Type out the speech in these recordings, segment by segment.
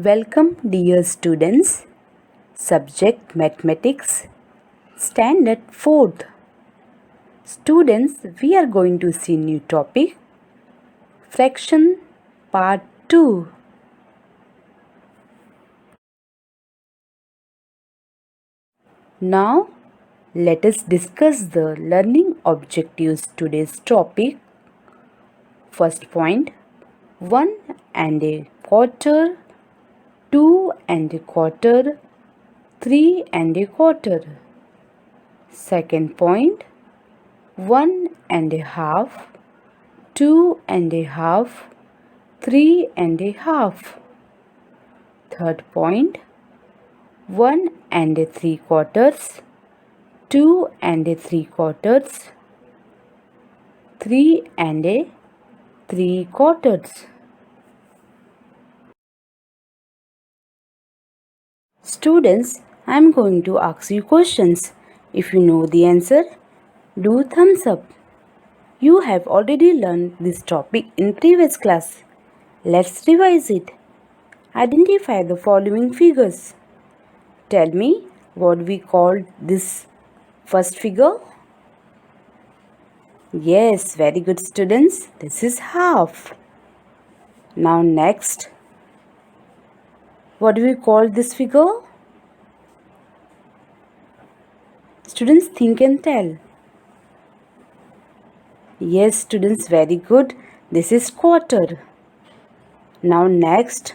Welcome, dear students. Subject Mathematics, Standard 4th. Students, we are going to see new topic, Fraction Part 2. Now, let us discuss the learning objectives today's topic. First point, 1 and a quarter, 2 and a quarter, 3 and a quarter. Second point, 1 and a half, 2 and a half, 3 and a half. Third point, 1 and a 3/4, 2 and a 3/4, 3 and a 3/4. Students, I am going to ask you questions. If you know the answer, do thumbs up. You have already learned this topic in previous class. Let's revise it. Identify the following figures. Tell me what we call this first figure. Yes, very good students. This is half. Now next, what do we call this figure? Students, think and tell. Yes, students, very good. This is quarter. Now next,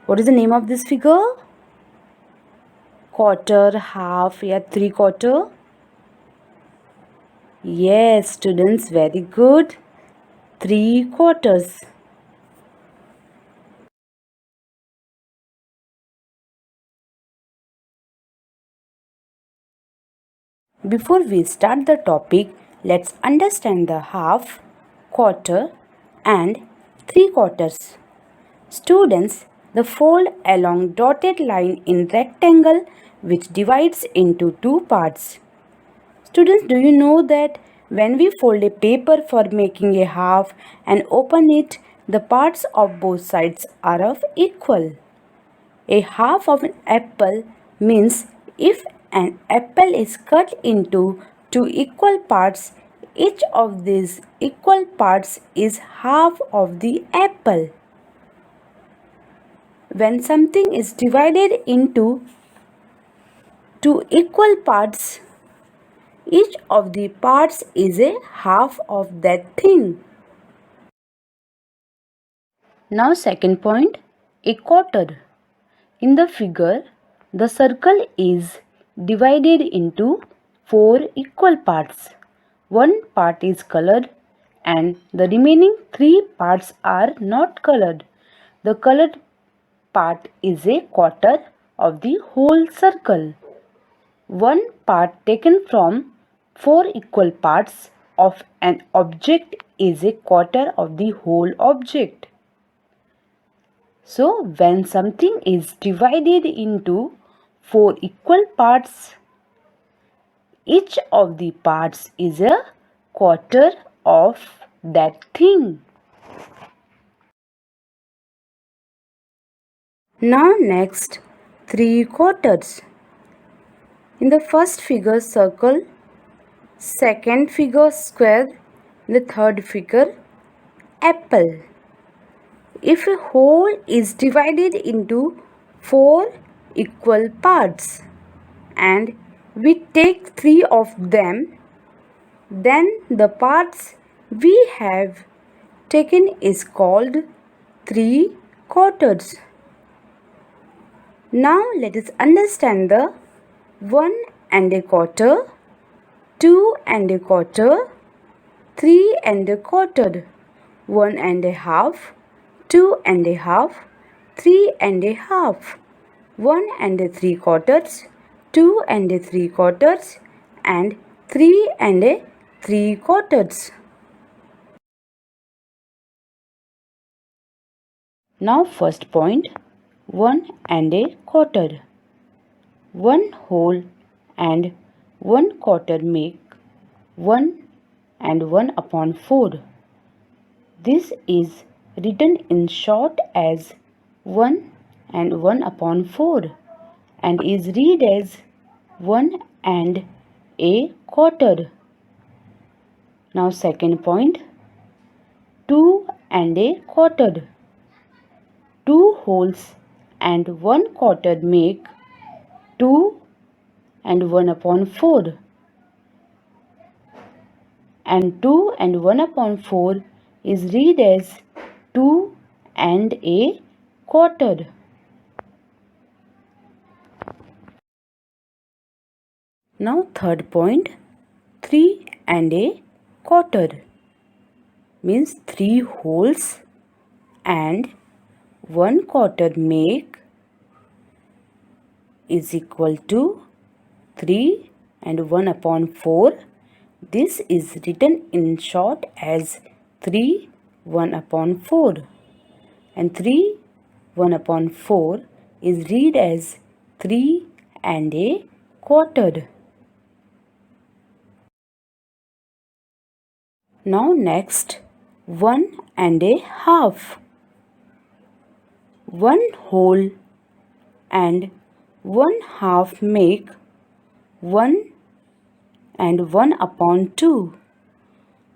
what is the name of this figure? Quarter, half, या 3/4. Yes, students, very good. 3/4. Before we start the topic, let's understand the half, quarter, and 3/4. Students, the fold along dotted line in rectangle which divides into two parts. Students, do you know that when we fold a paper for making a half and open it, the parts of both sides are of equal? A half of an apple means if an apple is cut into two equal parts, each of these equal parts is half of the apple. When something is divided into two equal parts, each of the parts is a half of that thing. Now second point, a quarter. In the figure, the circle is divided into 4 equal parts. One part is colored and the remaining 3 parts are not colored. The colored part is a quarter of the whole circle. One part taken from 4 equal parts of an object is a quarter of the whole object. So, when something is divided into 4 equal parts, each of the parts is a quarter of that thing. Now next, 3/4. In the first figure, circle, second figure, square, the third figure, apple. If a whole is divided into 4 equal parts and we take 3 of them, then the parts we have taken is called 3/4. Now let us understand the 1 and a quarter, 2 and a quarter, 3 and a quarter, 1 and a half, 2 and a half, 3 and a half, 1 and a 3/4, 2 and a 3/4, and 3 and a 3/4. Now first point, 1 and a quarter. 1 whole and 1/4 make 1 and 1/4. This is written in short as 1 and 1 upon 4 and is read as 1 and a quarter. Now second point, 2 and a quarter. 2 wholes and 1 quarter make 2 and 1 upon 4, and 2 and 1 upon 4 is read as 2 and a quarter. Now third point, 3 and a quarter means 3 wholes and 1 quarter make is equal to 3 and 1 upon 4. This is written in short as 3 1 upon 4, and 3 1 upon 4 is read as 3 and a quarter. Now next, 1 and a half. 1 whole and 1 half make 1 and 1 upon 2.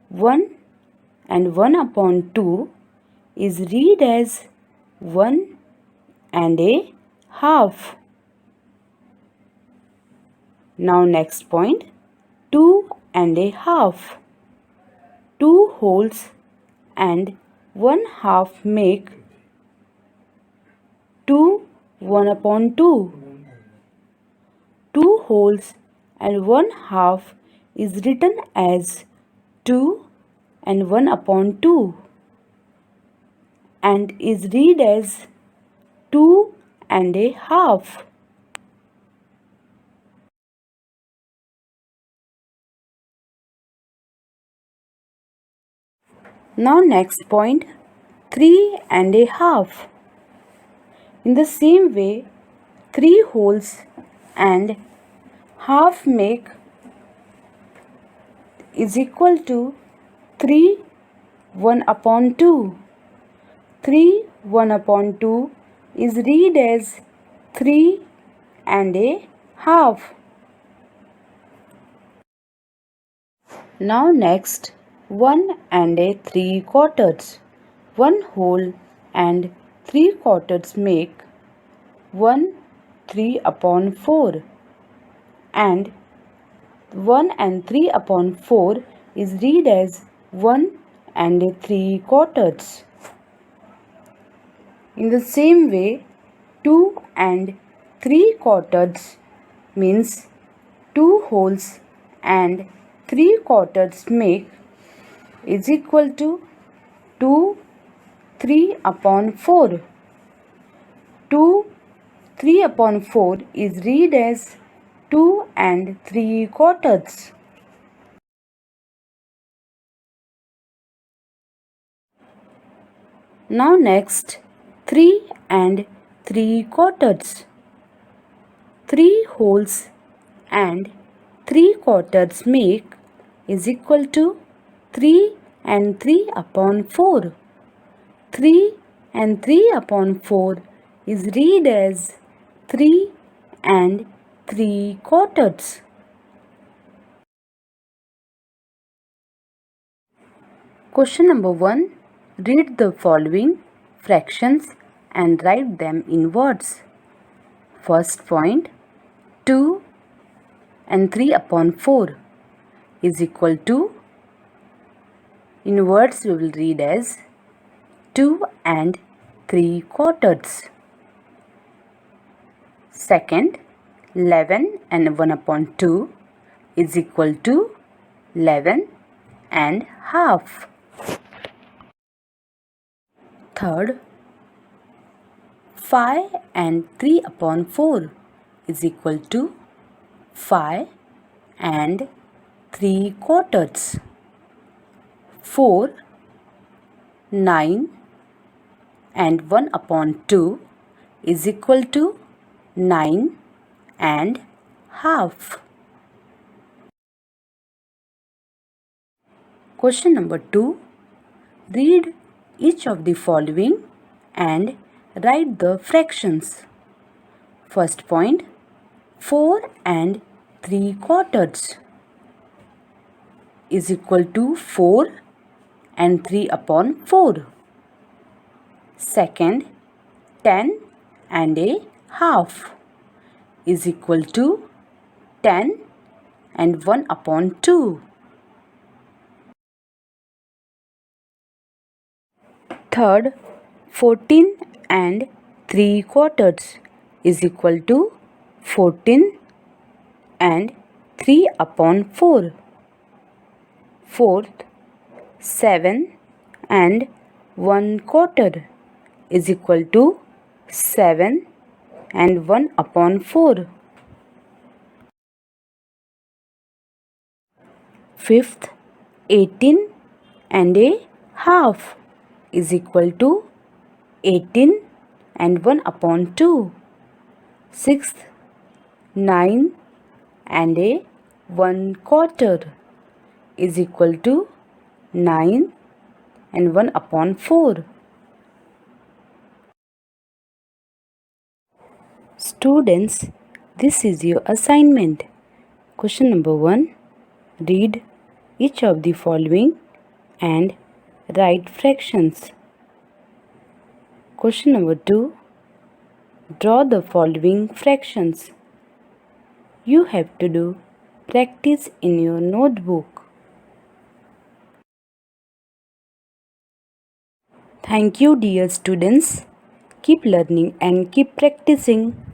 1 and 1 upon 2 is read as 1 and a half. Now next point, 2 and a half. 2 wholes and 1 half make 2 1 upon 2. 2 wholes and 1 half is written as 2 and 1 upon 2 and is read as 2 and a half. Now next point, 3 and a half. In the same way, 3 wholes and half make is equal to 3 1 upon 2. 3 1 upon 2 is read as 3 and a half. Now next, 1 and a 3 quarters. 1 whole and 3 quarters make 1 3 upon 4, and 1 and 3 upon 4 is read as 1 and a 3 quarters. In the same way, 2 and 3 quarters means 2 wholes and 3 quarters make is equal to 2 3 upon 4. 2 3 upon 4 is read as 2 and 3 quarters. Now next, 3 and 3 quarters. 3 wholes and 3 quarters make is equal to 3 and 3 upon 4. 3 and 3 upon 4 is read as 3 and 3 quarters. Question number 1. Read the following fractions and write them in words. First point, 2 and 3 upon 4 is equal to, in words we will read as 2 and 3 quarters. Second, 11 and 1 upon 2 is equal to 11 and half. Third, 5 and 3 upon 4 is equal to 5 and 3 quarters. 4, 9 and 1 upon 2 is equal to 9 and half. Question number 2. Read each of the following and write the fractions. First point, 4 and 3 quarters is equal to 4 and 3 upon 4. Second, 10 and a half is equal to 10 and 1 upon 2. Third, 14 and 3 quarters is equal to 14 and 3 upon 4. Fourth, 7 and 1 quarter is equal to 7 and 1 upon 4. Fifth, 18 and a half is equal to 18 and 1 upon 2. Sixth, 9 and a 1 quarter is equal to 9 and 1 upon 4. Students, this is your assignment. Question number 1. Read each of the following and write fractions. Question number 2. Draw the following fractions. You have to do practice in your notebook. Thank you, dear students. Keep learning and keep practicing.